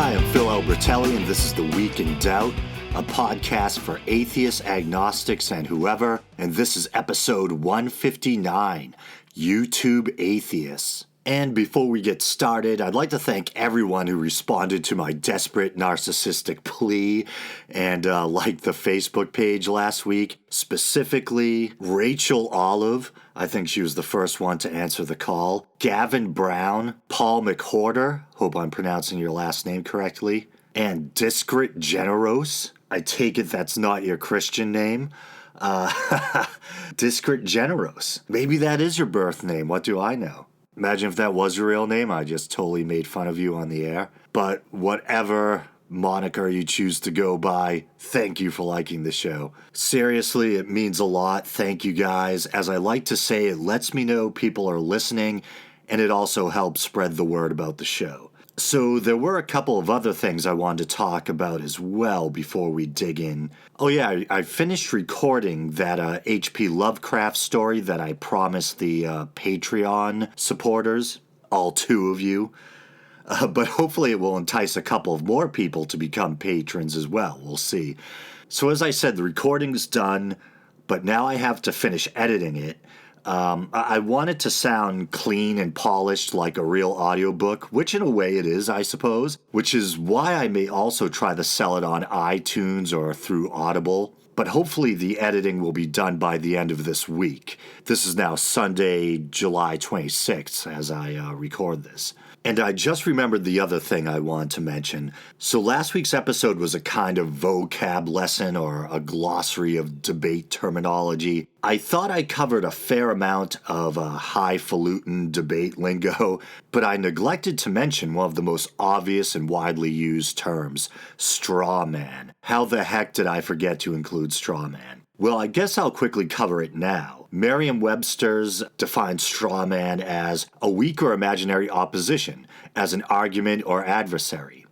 Hi, I'm Phil Albertelli, and this is The Week in Doubt, a podcast for atheists, agnostics, and whoever, and this is episode 159, YouTube Atheists. And before we get started, I'd like to thank everyone who responded to my desperate narcissistic plea and liked the Facebook page last week. Specifically, Rachel Olive, I think she was the first one to answer the call, Gavin Brown, Paul McHorter, hope I'm pronouncing your last name correctly, and Discret Generos. I take it that's not your Christian name. Discret Generos. Maybe that is your birth name, what do I know? Imagine if that was your real name, I just totally made fun of you on the air. But whatever moniker you choose to go by, thank you for liking the show. Seriously, it means a lot. Thank you guys. As I like to say, it lets me know people are listening, and it also helps spread the word about the show. So there were a couple of other things I wanted to talk about as well before we dig in. Oh yeah, I finished recording that H.P. Lovecraft story that I promised the Patreon supporters, all two of you. But hopefully it will entice a couple of more people to become patrons as well. We'll see. So as I said, the recording's done, but now I have to finish editing it. I want it to sound clean and polished like a real audiobook, which in a way it is, I suppose, which is why I may also try to sell it on iTunes or through Audible. But hopefully the editing will be done by the end of this week. This is now Sunday, July 26th as I record this. And I just remembered the other thing I wanted to mention. So last week's episode was a kind of vocab lesson or a glossary of debate terminology. I thought I covered a fair amount of highfalutin debate lingo, but I neglected to mention one of the most obvious and widely used terms, straw man. How the heck did I forget to include straw man? Well, I guess I'll quickly cover it now. Merriam-Webster's defines straw man as a weak or imaginary opposition, as an argument or adversary,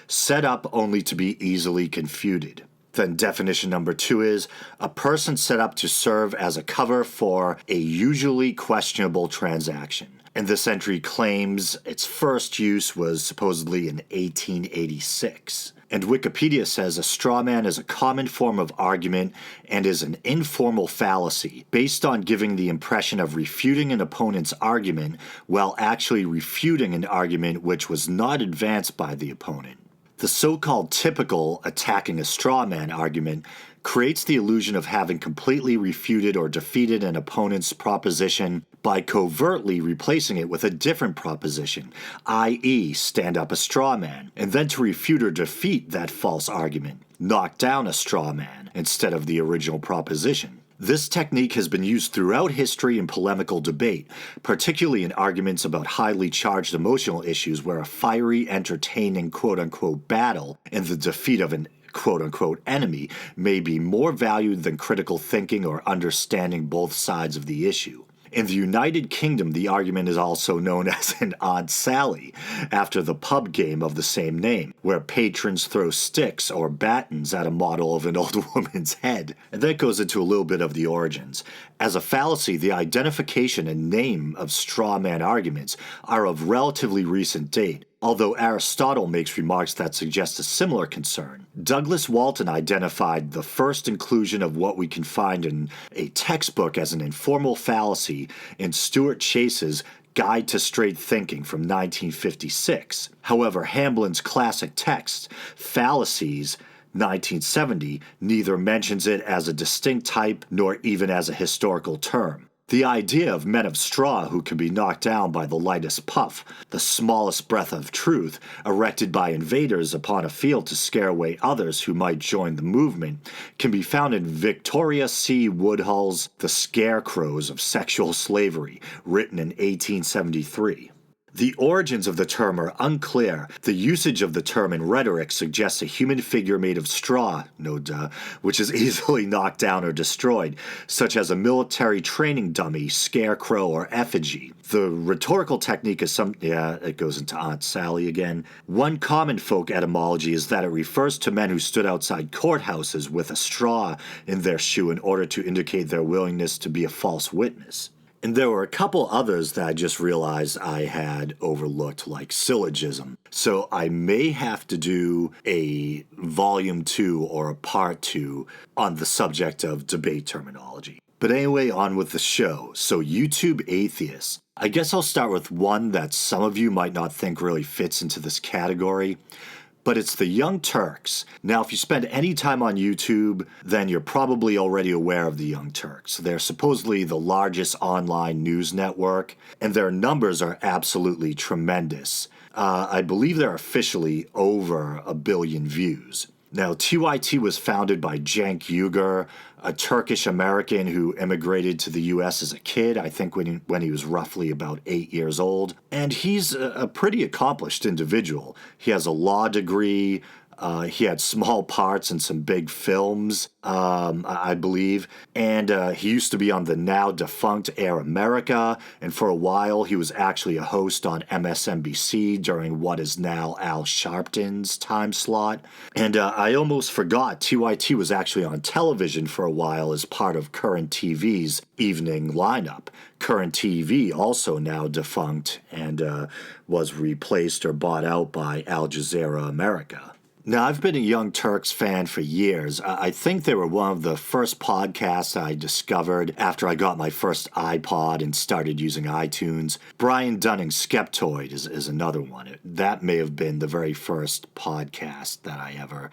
set up only to be easily confuted. Then definition number 2 is a person set up to serve as a cover for a usually questionable transaction. And this entry claims its first use was supposedly in 1886. And Wikipedia says a straw man is a common form of argument and is an informal fallacy based on giving the impression of refuting an opponent's argument while actually refuting an argument which was not advanced by the opponent. The so-called typical attacking a straw man argument creates the illusion of having completely refuted or defeated an opponent's proposition by covertly replacing it with a different proposition, i.e. stand up a straw man, and then to refute or defeat that false argument, knock down a straw man instead of the original proposition. This technique has been used throughout history in polemical debate, particularly in arguments about highly charged emotional issues where a fiery, entertaining quote-unquote battle and the defeat of an quote-unquote enemy may be more valued than critical thinking or understanding both sides of the issue. In the United Kingdom, the argument is also known as an Aunt Sally, after the pub game of the same name, where patrons throw sticks or batons at a model of an old woman's head. And that goes into a little bit of the origins. As a fallacy, the identification and name of straw man arguments are of relatively recent date, although Aristotle makes remarks that suggest a similar concern. Douglas Walton identified the first inclusion of what we can find in a textbook as an informal fallacy in Stuart Chase's Guide to Straight Thinking from 1956. However, Hamblin's classic text, Fallacies, 1970, neither mentions it as a distinct type nor even as a historical term. The idea of men of straw who can be knocked down by the lightest puff, the smallest breath of truth, erected by invaders upon a field to scare away others who might join the movement, can be found in Victoria C. Woodhull's The Scarecrows of Sexual Slavery, written in 1873. The origins of the term are unclear. The usage of the term in rhetoric suggests a human figure made of straw, no duh, which is easily knocked down or destroyed, such as a military training dummy, scarecrow, or effigy. The rhetorical technique is it goes into Aunt Sally again. One common folk etymology is that it refers to men who stood outside courthouses with a straw in their shoe in order to indicate their willingness to be a false witness. And there were a couple others that I just realized I had overlooked, like syllogism. So I may have to do a volume 2 or a part 2 on the subject of debate terminology. But anyway, on with the show. So YouTube atheists. I guess I'll start with one that some of you might not think really fits into this category, but it's the Young Turks. Now, if you spend any time on YouTube, then you're probably already aware of the Young Turks. They're supposedly the largest online news network, and their numbers are absolutely tremendous. I believe they're officially over 1 billion views. Now, TYT was founded by Cenk Uygur, a Turkish American who immigrated to the U.S. as a kid, I think when he was roughly about 8 years old. And he's a pretty accomplished individual. He has a law degree. He had small parts in some big films, I believe. And he used to be on the now defunct Air America. And for a while, he was actually a host on MSNBC during what is now Al Sharpton's time slot. And I almost forgot TYT was actually on television for a while as part of Current TV's evening lineup. Current TV, also now defunct, and was replaced or bought out by Al Jazeera America. Now, I've been a Young Turks fan for years. I think they were one of the first podcasts I discovered after I got my first iPod and started using iTunes. Brian Dunning's Skeptoid is another one. That may have been the very first podcast that I ever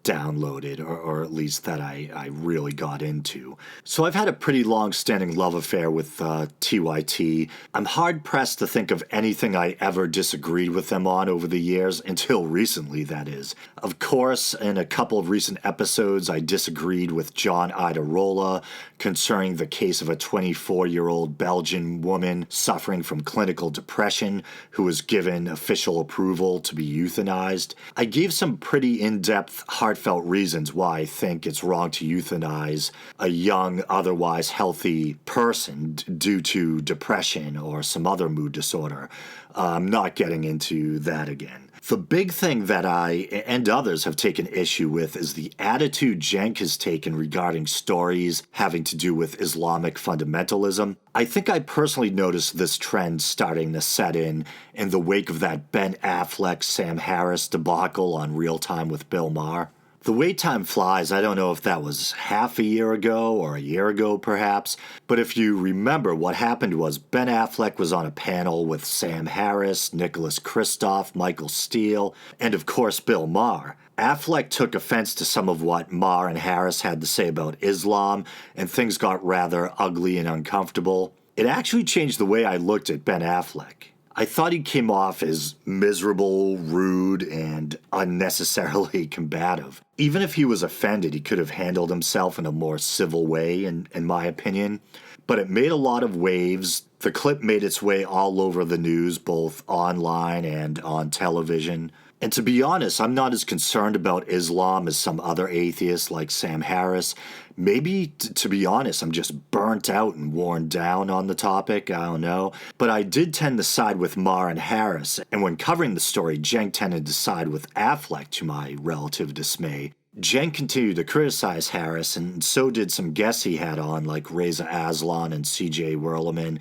downloaded, or at least that I really got into. So I've had a pretty long-standing love affair with TYT. I'm hard-pressed to think of anything I ever disagreed with them on over the years, until recently, that is. Of course, in a couple of recent episodes, I disagreed with John Idarola concerning the case of a 24-year-old Belgian woman suffering from clinical depression who was given official approval to be euthanized. I gave some pretty in-depth, heartfelt reasons why I think it's wrong to euthanize a young, otherwise healthy person due to depression or some other mood disorder. I'm not getting into that again. The big thing that I and others have taken issue with is the attitude Cenk has taken regarding stories having to do with Islamic fundamentalism. I think I personally noticed this trend starting to set in the wake of that Ben Affleck, Sam Harris debacle on Real Time with Bill Maher. The way time flies, I don't know if that was half a year ago or a year ago perhaps, but if you remember, what happened was Ben Affleck was on a panel with Sam Harris, Nicholas Kristof, Michael Steele, and of course Bill Maher. Affleck took offense to some of what Maher and Harris had to say about Islam, and things got rather ugly and uncomfortable. It actually changed the way I looked at Ben Affleck. I thought he came off as miserable, rude, and unnecessarily combative. Even if he was offended, he could have handled himself in a more civil way, in my opinion. But it made a lot of waves. The clip made its way all over the news, both online and on television. And to be honest, I'm not as concerned about Islam as some other atheists like Sam Harris. Maybe, to be honest, I'm just burnt out and worn down on the topic, I don't know. But I did tend to side with Maher and Harris, and when covering the story, Cenk tended to side with Affleck to my relative dismay. Cenk continued to criticize Harris, and so did some guests he had on, like Reza Aslan and CJ Werleman.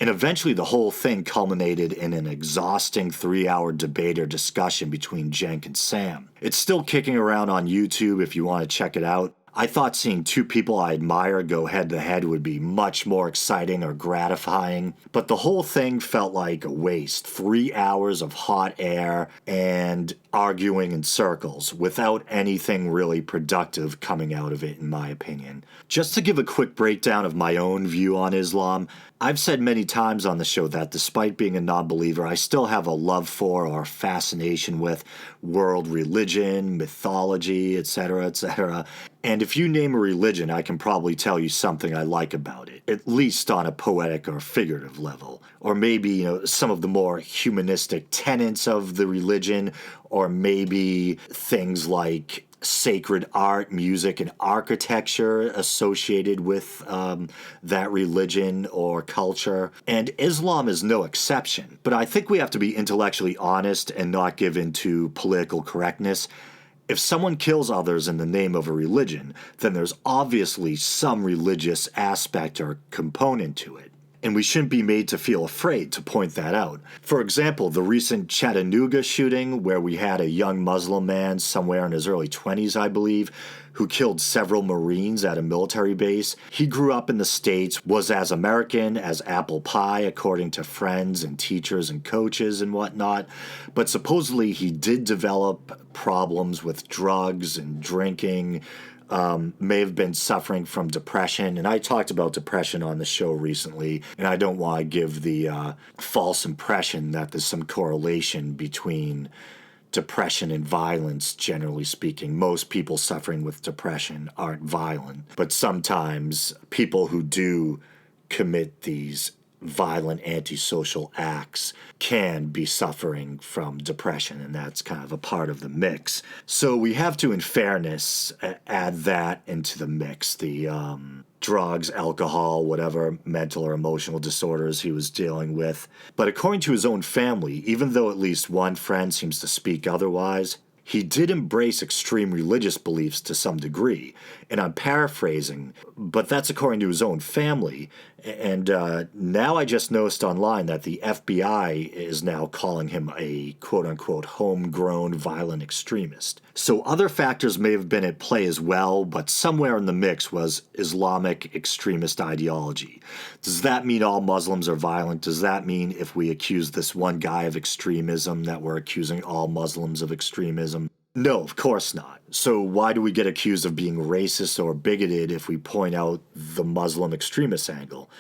And eventually the whole thing culminated in an exhausting 3-hour debate or discussion between Cenk and Sam. It's still kicking around on YouTube if you want to check it out. I thought seeing two people I admire go head-to-head would be much more exciting or gratifying, but the whole thing felt like a waste. 3 hours of hot air and arguing in circles without anything really productive coming out of it, in my opinion. Just to give a quick breakdown of my own view on Islam, I've said many times on the show that despite being a non-believer, I still have a love for or fascination with world religion, mythology, etc., etc. And if you name a religion, I can probably tell you something I like about it, at least on a poetic or figurative level. Or maybe, some of the more humanistic tenets of the religion, or maybe things like sacred art, music, and architecture associated with that religion or culture. And Islam is no exception. But I think we have to be intellectually honest and not give in to political correctness. If someone kills others in the name of a religion, then there's obviously some religious aspect or component to it. and we shouldn't be made to feel afraid to point that out. For example, the recent Chattanooga shooting, where we had a young Muslim man, somewhere in his early 20s, I believe, who killed several Marines at a military base. He grew up in the States, was as American as apple pie, according to friends and teachers and coaches and whatnot, but supposedly he did develop problems with drugs and drinking, may have been suffering from depression. And I talked about depression on the show recently, and I don't want to give the false impression that there's some correlation between depression and violence, generally speaking. Most people suffering with depression aren't violent, but sometimes people who do commit these violent antisocial acts can be suffering from depression, and that's kind of a part of the mix. So we have to, in fairness, add that into the mix. The drugs, alcohol, whatever mental or emotional disorders he was dealing with. But according to his own family, even though at least one friend seems to speak otherwise, he did embrace extreme religious beliefs to some degree. And I'm paraphrasing, but that's according to his own family. And now I just noticed online that the FBI is now calling him a quote-unquote homegrown violent extremist. So other factors may have been at play as well, but somewhere in the mix was Islamic extremist ideology. Does that mean all Muslims are violent? Does that mean if we accuse this one guy of extremism that we're accusing all Muslims of extremism? No, of course not. So why do we get accused of being racist or bigoted if we point out the Muslim extremist angle?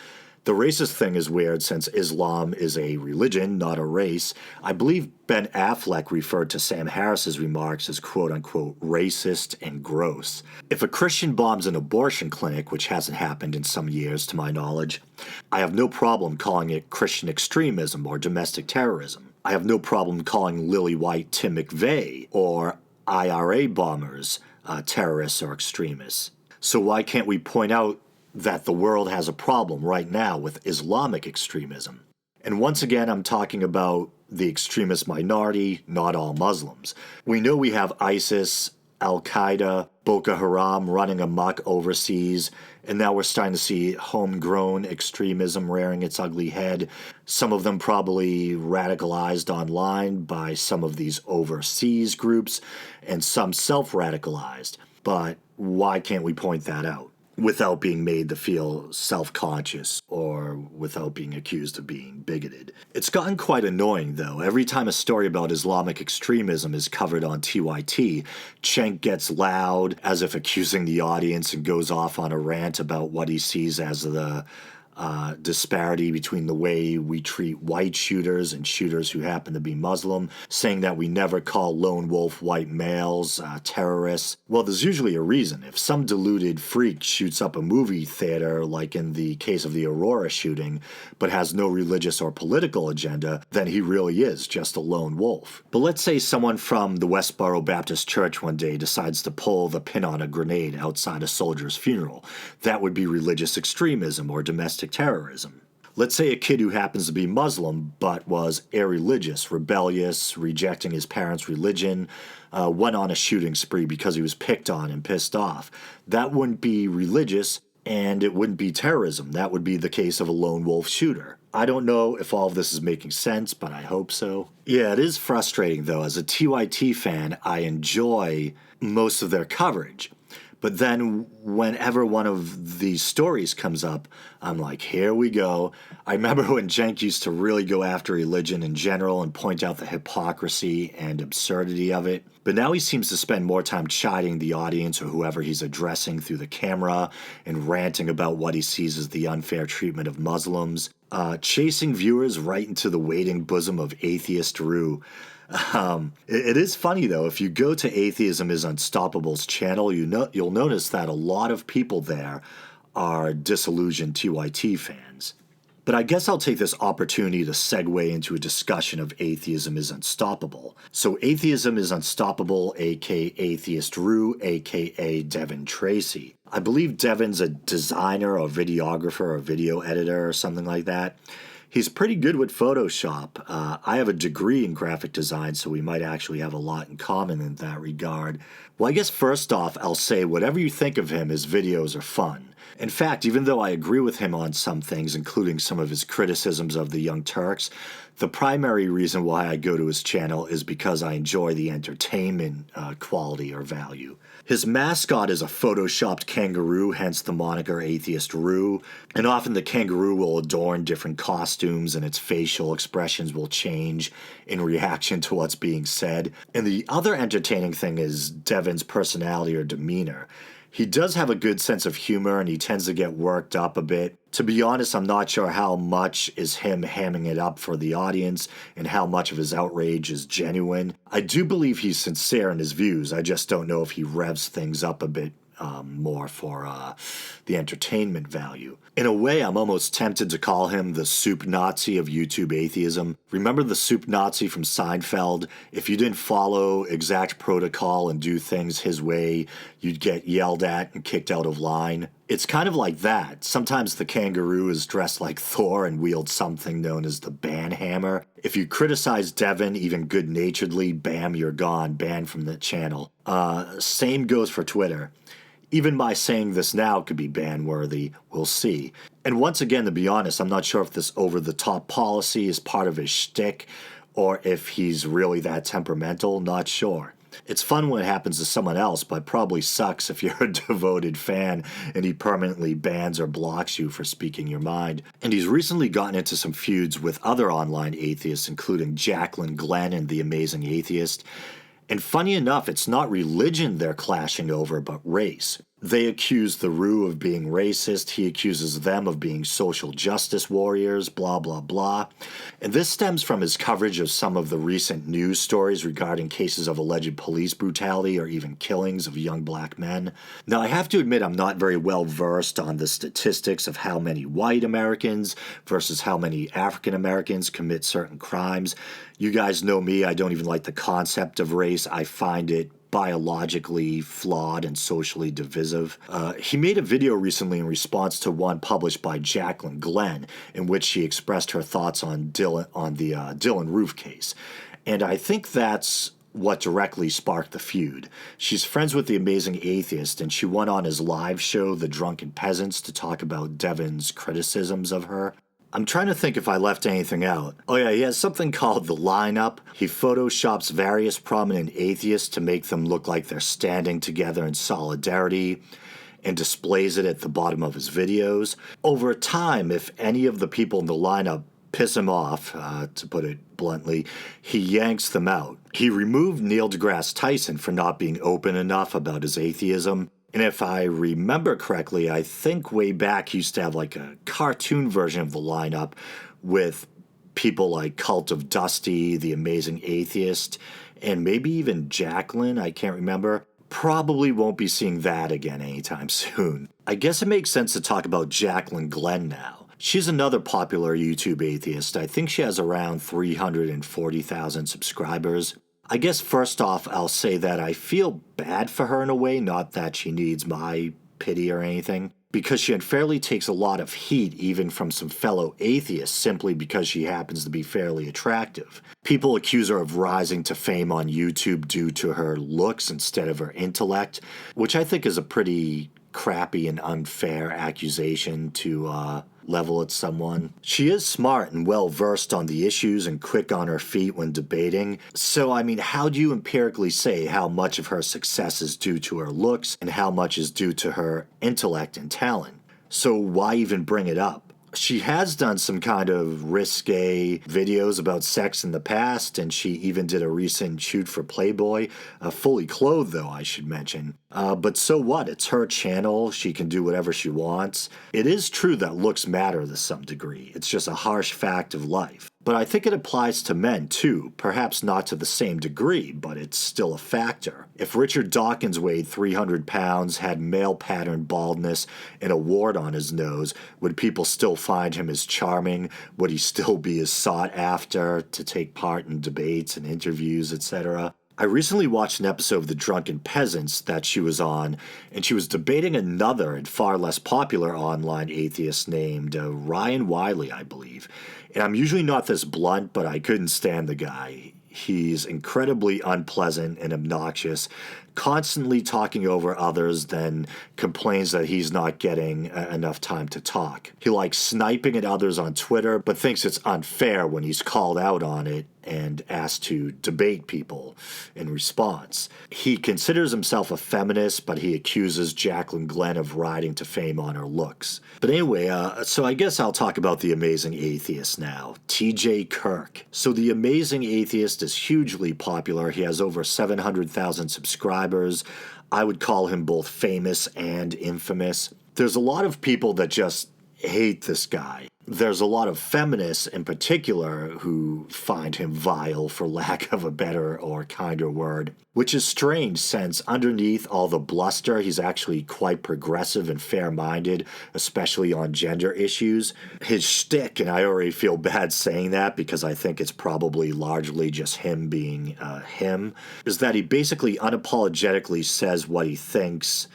The racist thing is weird since Islam is a religion, not a race. I believe Ben Affleck referred to Sam Harris's remarks as quote-unquote racist and gross. If a Christian bombs an abortion clinic, which hasn't happened in some years to my knowledge, I have no problem calling it Christian extremism or domestic terrorism. I have no problem calling Lily White Tim McVeigh or IRA bombers terrorists or extremists. So why can't we point out that the world has a problem right now with Islamic extremism? And once again, I'm talking about the extremist minority, not all Muslims. We know we have ISIS, Al-Qaeda, Boko Haram running amok overseas, and now we're starting to see homegrown extremism rearing its ugly head. Some of them probably radicalized online by some of these overseas groups, and some self-radicalized. But why can't we point that out without being made to feel self-conscious or without being accused of being bigoted? It's gotten quite annoying, though. Every time a story about Islamic extremism is covered on TYT, Cenk gets loud as if accusing the audience and goes off on a rant about what he sees as the disparity between the way we treat white shooters and shooters who happen to be Muslim, saying that we never call lone wolf white males terrorists. Well, there's usually a reason. If some deluded freak shoots up a movie theater, like in the case of the Aurora shooting, but has no religious or political agenda, then he really is just a lone wolf. But let's say someone from the Westboro Baptist Church one day decides to pull the pin on a grenade outside a soldier's funeral. That would be religious extremism or domestic terrorism. Let's say a kid who happens to be Muslim but was irreligious, rebellious, rejecting his parents' religion, went on a shooting spree because he was picked on and pissed off. That wouldn't be religious, and it wouldn't be terrorism. That would be the case of a lone wolf shooter. I don't know if all of this is making sense, but I hope so. Yeah, it is frustrating, though. As a TYT fan, I enjoy most of their coverage. But then whenever one of these stories comes up, I'm like, here we go. I remember when Cenk used to really go after religion in general and point out the hypocrisy and absurdity of it. But now he seems to spend more time chiding the audience or whoever he's addressing through the camera and ranting about what he sees as the unfair treatment of Muslims, chasing viewers right into the waiting bosom of Atheist Roo. It is funny, though. If you go to Atheism is Unstoppable's channel, you'll notice that a lot of people there are disillusioned TYT fans. But I guess I'll take this opportunity to segue into a discussion of Atheism is Unstoppable. So Atheism is Unstoppable, aka Atheist Roo, aka Devin Tracy. I believe Devin's a designer or videographer or video editor or something like that. He's pretty good with Photoshop. I have a degree in graphic design, so we might actually have a lot in common in that regard. Well, I guess first off, I'll say whatever you think of him, his videos are fun. In fact, even though I agree with him on some things, including some of his criticisms of the Young Turks, the primary reason why I go to his channel is because I enjoy the entertainment quality or value. His mascot is a photoshopped kangaroo, hence the moniker Atheist Roo, and often the kangaroo will adorn different costumes and its facial expressions will change in reaction to what's being said. And the other entertaining thing is Devin's personality or demeanor. He does have a good sense of humor and he tends to get worked up a bit. To be honest, I'm not sure how much is him hamming it up for the audience and how much of his outrage is genuine. I do believe he's sincere in his views. I just don't know if he revs things up a bit more for the entertainment value. In a way, I'm almost tempted to call him the soup Nazi of YouTube atheism. Remember the soup Nazi from Seinfeld? If you didn't follow exact protocol and do things his way, you'd get yelled at and kicked out of line. It's kind of like that. Sometimes the kangaroo is dressed like Thor and wields something known as the ban hammer. If you criticize Devin even good-naturedly, bam, you're gone, banned from the channel. Same goes for Twitter. Even my saying this now could be ban-worthy. We'll see. And once again, to be honest, I'm not sure if this over-the-top policy is part of his shtick or if he's really that temperamental. Not sure. It's fun when it happens to someone else, but probably sucks if you're a devoted fan and he permanently bans or blocks you for speaking your mind. And he's recently gotten into some feuds with other online atheists, including Jaclyn Glenn and the Amazing Atheist. And funny enough, it's not religion they're clashing over, but race. They accuse the Roo of being racist, he accuses them of being social justice warriors, blah, blah, blah. And this stems from his coverage of some of the recent news stories regarding cases of alleged police brutality or even killings of young black men. Now, I have to admit I'm not very well versed on the statistics of how many white Americans versus how many African Americans commit certain crimes. You guys know me, I don't even like the concept of race. I find it biologically flawed and socially divisive. He made a video recently in response to one published by Jaclyn Glenn, in which she expressed her thoughts on the Dylann Roof case. And I think that's what directly sparked the feud. She's friends with the Amazing Atheist, and she went on his live show, The Drunken Peasants, to talk about Devin's criticisms of her. I'm trying to think if I left anything out. Oh yeah, he has something called The Lineup. He photoshops various prominent atheists to make them look like they're standing together in solidarity and displays it at the bottom of his videos. Over time, if any of the people in the lineup piss him off, to put it bluntly, he yanks them out. He removed Neil deGrasse Tyson for not being open enough about his atheism. And if I remember correctly, I think way back he used to have like a cartoon version of the lineup with people like Cult of Dusty, The Amazing Atheist, and maybe even Jaclyn, I can't remember. Probably won't be seeing that again anytime soon. I guess it makes sense to talk about Jaclyn Glenn now. She's another popular YouTube atheist. I think she has around 340,000 subscribers. I guess first off, I'll say that I feel bad for her in a way, not that she needs my pity or anything, because she unfairly takes a lot of heat even from some fellow atheists simply because she happens to be fairly attractive. People accuse her of rising to fame on YouTube due to her looks instead of her intellect, which I think is a pretty crappy and unfair accusation to level at someone. She is smart and well versed on the issues and quick on her feet when debating. So, I mean, how do you empirically say how much of her success is due to her looks and how much is due to her intellect and talent? So why even bring it up? She has done some kind of risque videos about sex in the past, and she even did a recent shoot for Playboy, fully clothed though, I should mention. But so what? It's her channel. She can do whatever she wants. It is true that looks matter to some degree. It's just a harsh fact of life. But I think it applies to men too, perhaps not to the same degree, but it's still a factor. If Richard Dawkins weighed 300 pounds, had male pattern baldness, and a wart on his nose, would people still find him as charming? Would he still be as sought after to take part in debates and interviews, etc.? I recently watched an episode of The Drunken Peasants that she was on, and she was debating another and far less popular online atheist named Ryan Wiley, I believe. And I'm usually not this blunt, but I couldn't stand the guy. He's incredibly unpleasant and obnoxious, constantly talking over others, then complains that he's not getting enough time to talk. He likes sniping at others on Twitter, but thinks it's unfair when he's called out on it and asked to debate people in response. He considers himself a feminist, but he accuses Jaclyn Glenn of riding to fame on her looks. But anyway, so I guess I'll talk about the Amazing Atheist now, TJ Kirk. So the Amazing Atheist is hugely popular. He has over 700,000 subscribers. I would call him both famous and infamous. There's a lot of people that just hate this guy. There's a lot of feminists in particular who find him vile, for lack of a better or kinder word, which is strange since underneath all the bluster, he's actually quite progressive and fair-minded, especially on gender issues. His shtick, and I already feel bad saying that because I think it's probably largely just him being him, is that he basically unapologetically says what he thinks.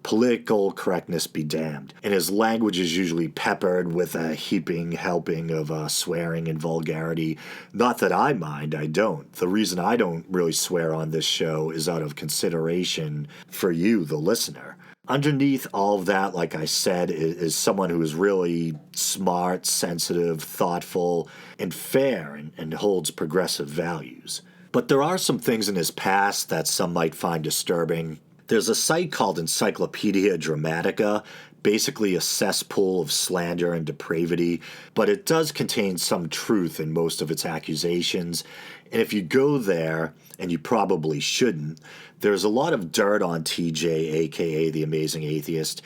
Political correctness be damned. And his language is usually peppered with a heaping helping of swearing and vulgarity. Not that I mind, I don't. The reason I don't really swear on this show is out of consideration for you, the listener. Underneath all of that, like I said, is someone who is really smart, sensitive, thoughtful, and fair, and holds progressive values. But there are some things in his past that some might find disturbing. There's a site called Encyclopedia Dramatica, basically a cesspool of slander and depravity, but it does contain some truth in most of its accusations. And if you go there, and you probably shouldn't, there's a lot of dirt on TJ, aka the Amazing Atheist.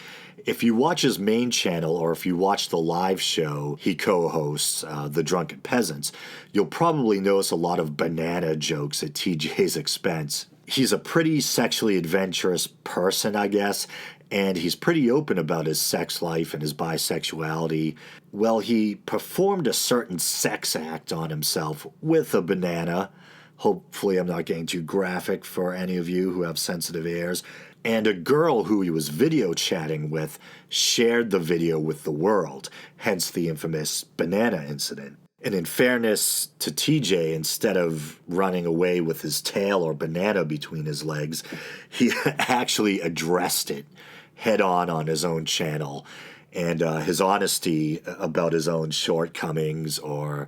If you watch his main channel, or if you watch the live show he co-hosts, The Drunken Peasants, you'll probably notice a lot of banana jokes at TJ's expense. He's a pretty sexually adventurous person, I guess, and he's pretty open about his sex life and his bisexuality. Well, he performed a certain sex act on himself with a banana. Hopefully I'm not getting too graphic for any of you who have sensitive ears. And a girl who he was video chatting with shared the video with the world, hence the infamous banana incident. And in fairness to TJ, instead of running away with his tail or banana between his legs, he actually addressed it head on his own channel. And his honesty about his own shortcomings or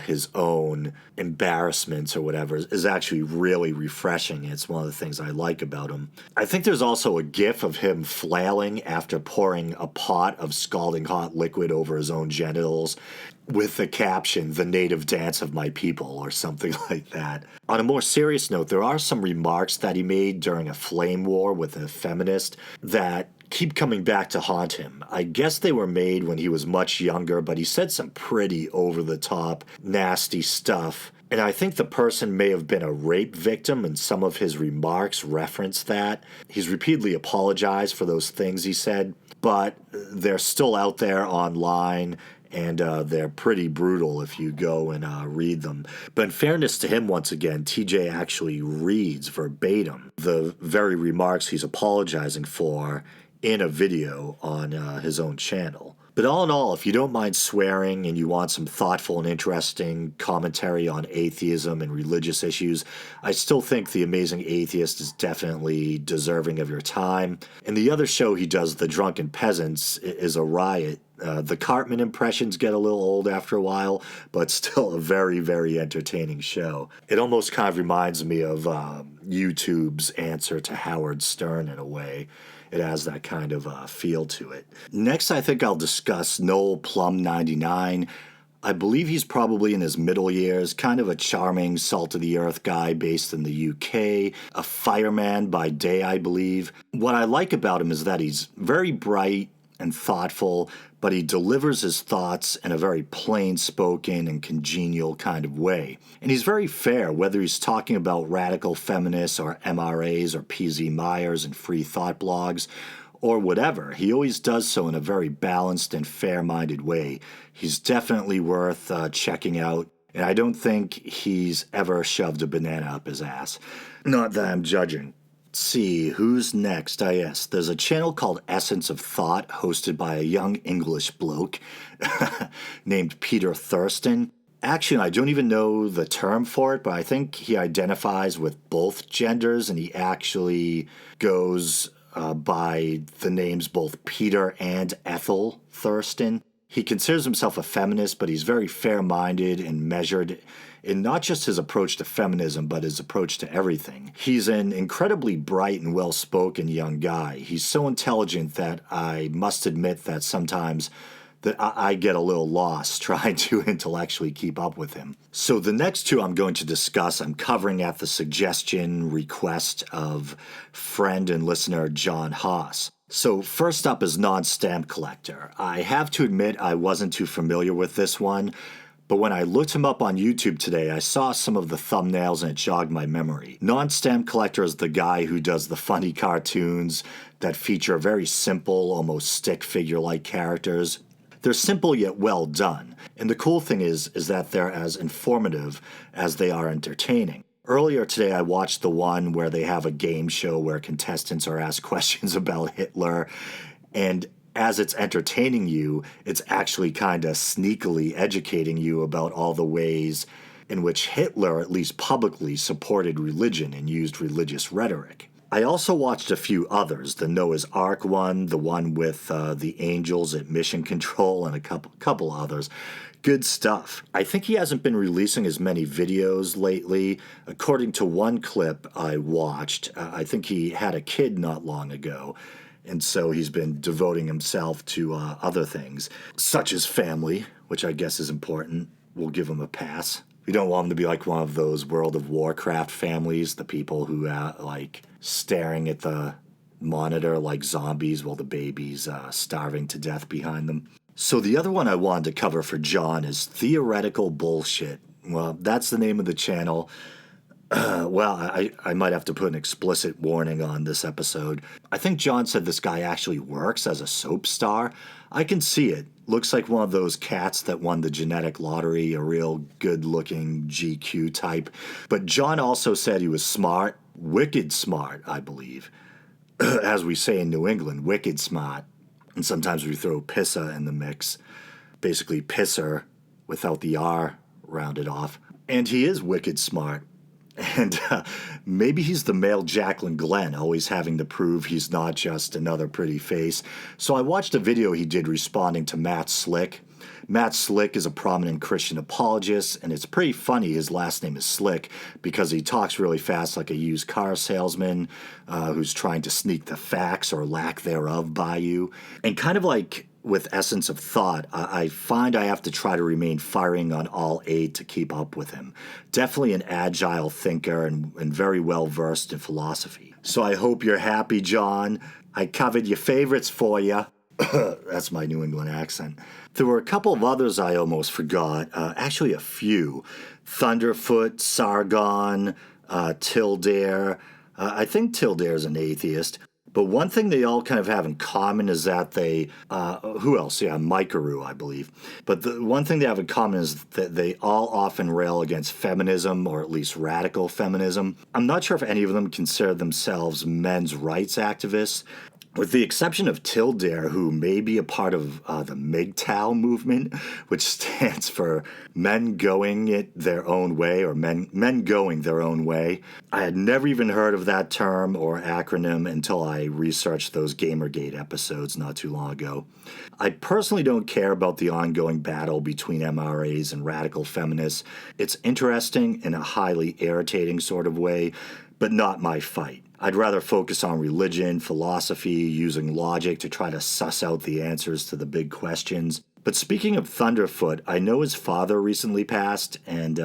his own embarrassments or whatever is actually really refreshing. It's one of the things I like about him. I think there's also a gif of him flailing after pouring a pot of scalding hot liquid over his own genitals with the caption, "The native dance of my people," or something like that. On a more serious note, there are some remarks that he made during a flame war with a feminist that keep coming back to haunt him. I guess they were made when he was much younger, but he said some pretty over-the-top, nasty stuff. And I think the person may have been a rape victim, and some of his remarks reference that. He's repeatedly apologized for those things he said, but they're still out there online, and they're pretty brutal if you go and read them. But in fairness to him, once again, TJ actually reads verbatim the very remarks he's apologizing for in a video on his own channel. But all in all, if you don't mind swearing and you want some thoughtful and interesting commentary on atheism and religious issues, I still think The Amazing Atheist is definitely deserving of your time. And the other show he does, The Drunken Peasants, is a riot. The Cartman impressions get a little old after a while, but still a very, very entertaining show. It almost kind of reminds me of YouTube's answer to Howard Stern in a way. It has that kind of feel to it. Next, I think I'll discuss Noel Plum99. I believe he's probably in his middle years, kind of a charming, salt-of-the-earth guy based in the UK, a fireman by day, I believe. What I like about him is that he's very bright and thoughtful, but he delivers his thoughts in a very plain-spoken and congenial kind of way. And he's very fair, whether he's talking about radical feminists or MRAs or PZ Myers and free thought blogs or whatever. He always does so in a very balanced and fair-minded way. He's definitely worth checking out, and I don't think he's ever shoved a banana up his ass. Not that I'm judging. Let's see, who's next? Yes, there's a channel called Essence of Thought, hosted by a young English bloke named Peter Thurston. Actually, I don't even know the term for it, but I think he identifies with both genders, and he actually goes by the names both Peter and Ethel Thurston. He considers himself a feminist, but he's very fair-minded and measured in not just his approach to feminism, but his approach to everything. He's an incredibly bright and well-spoken young guy. He's so intelligent that I must admit that sometimes that I get a little lost trying to intellectually keep up with him. So the next two I'm going to discuss, I'm covering at the suggestion request of friend and listener John Haas. So first up is Non-Stamp Collector. I have to admit I wasn't too familiar with this one, but when I looked him up on YouTube today, I saw some of the thumbnails and it jogged my memory. Non-Stamp Collector is the guy who does the funny cartoons that feature very simple, almost stick figure-like characters. They're simple yet well done, and the cool thing is that they're as informative as they are entertaining. Earlier today, I watched the one where they have a game show where contestants are asked questions about Hitler, and as it's entertaining you, it's actually kind of sneakily educating you about all the ways in which Hitler, at least publicly, supported religion and used religious rhetoric. I also watched a few others, the Noah's Ark one, the one with the angels at Mission Control, and a couple others. Good stuff. I think he hasn't been releasing as many videos lately. According to one clip I watched, I think he had a kid not long ago, and so he's been devoting himself to other things, such as family, which I guess is important. We'll give him a pass. We don't want him to be like one of those World of Warcraft families, the people who like staring at the monitor like zombies while the baby's starving to death behind them. So the other one I wanted to cover for John is Theoretical Bullshit. Well, that's the name of the channel. I might have to put an explicit warning on this episode. I think John said this guy actually works as a soap star. I can see it. Looks like one of those cats that won the genetic lottery, a real good-looking GQ type. But John also said he was smart, wicked smart, I believe. As we say in New England, wicked smart. And sometimes we throw pissa in the mix. Basically pisser without the R rounded off. And he is wicked smart. And maybe he's the male Jaclyn Glenn, always having to prove he's not just another pretty face. So I watched a video he did responding to Matt Slick. Matt Slick is a prominent Christian apologist, and it's pretty funny his last name is Slick because he talks really fast like a used car salesman who's trying to sneak the facts or lack thereof by you. And kind of like with Essence of Thought, I find I have to try to remain firing on all eight to keep up with him. Definitely an agile thinker and very well versed in philosophy. So I hope you're happy, John. I covered your favorites for you. That's my New England accent. There were a couple of others I almost forgot. Actually, a few. Thunderfoot, Sargon, Tildare. I think Tildare's an atheist. But one thing they all kind of have in common is that they, who else? Yeah, Roo, I believe. But the one thing they have in common is that they all often rail against feminism, or at least radical feminism. I'm not sure if any of them consider themselves men's rights activists, with the exception of Tildare, who may be a part of the MGTOW movement, which stands for Men Going It Their Own Way, or men Going Their Own Way. I had never even heard of that term or acronym until I researched those Gamergate episodes not too long ago. I personally don't care about the ongoing battle between MRAs and radical feminists. It's interesting in a highly irritating sort of way, but not my fight. I'd rather focus on religion, philosophy, using logic to try to suss out the answers to the big questions. But speaking of Thunderfoot, I know his father recently passed, and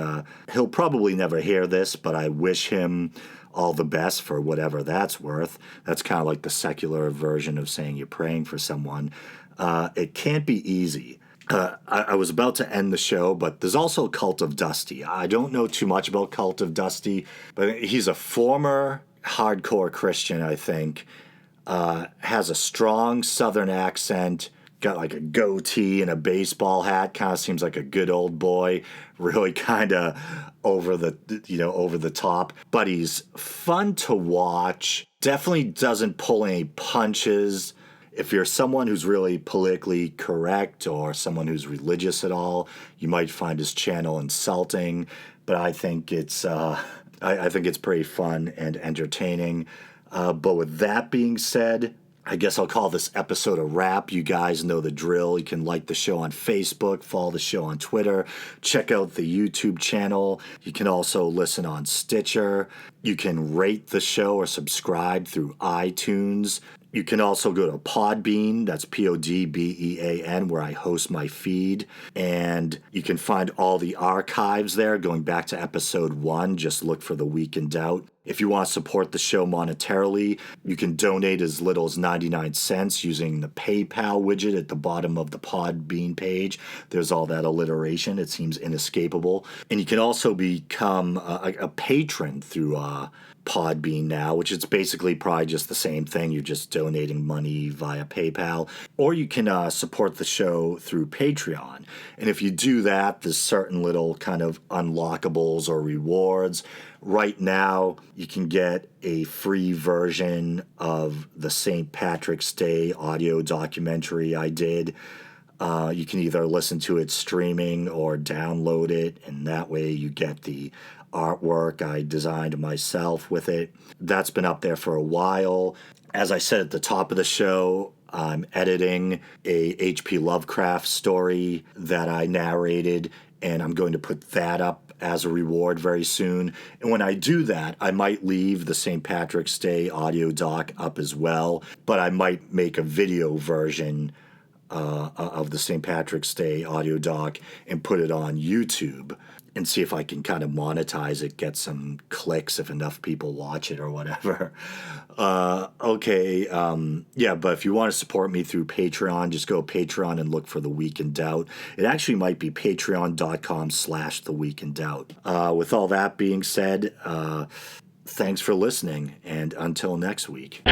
he'll probably never hear this, but I wish him all the best for whatever that's worth. That's kind of like the secular version of saying you're praying for someone. It can't be easy. I was about to end the show, but there's also Cult of Dusty. I don't know too much about Cult of Dusty, but he's a former hardcore Christian, I think, has a strong Southern accent, got like a goatee and a baseball hat, kind of seems like a good old boy, really kind of over the top, but he's fun to watch, definitely doesn't pull any punches, If you're someone who's really politically correct or someone who's religious at all, you might find his channel insulting, but I think it's I think it's pretty fun and entertaining. But with that being said, I guess I'll call this episode a wrap. You guys know the drill. You can like the show on Facebook, follow the show on Twitter, check out the YouTube channel. You can also listen on Stitcher. You can rate the show or subscribe through iTunes. You can also go to Podbean, that's Podbean, where I host my feed. And you can find all the archives there going back to episode 1. Just look for The Week in Doubt. If you want to support the show monetarily, you can donate as little as 99 cents using the PayPal widget at the bottom of the Podbean page. There's all that alliteration. It seems inescapable. And you can also become a patron through Podbean now, which is basically probably just the same thing. You're just donating money via PayPal. Or you can support the show through Patreon. And if you do that, there's certain little kind of unlockables or rewards. Right now, you can get a free version of the St. Patrick's Day audio documentary I did. You can either listen to it streaming or download it, and that way you get the artwork I designed myself with it. That's been up there for a while. As I said at the top of the show, I'm editing a H.P. Lovecraft story that I narrated, and I'm going to put that up as a reward very soon. And when I do that, I might leave the St. Patrick's Day audio doc up as well, but I might make a video version of the St. Patrick's Day audio doc and put it on YouTube and see if I can kind of monetize it, get some clicks if enough people watch it or whatever. Yeah, but if you want to support me through Patreon, just go to Patreon and look for The Week in Doubt. It actually might be patreon.com/The Week in Doubt. With all that being said, thanks for listening, and until next week.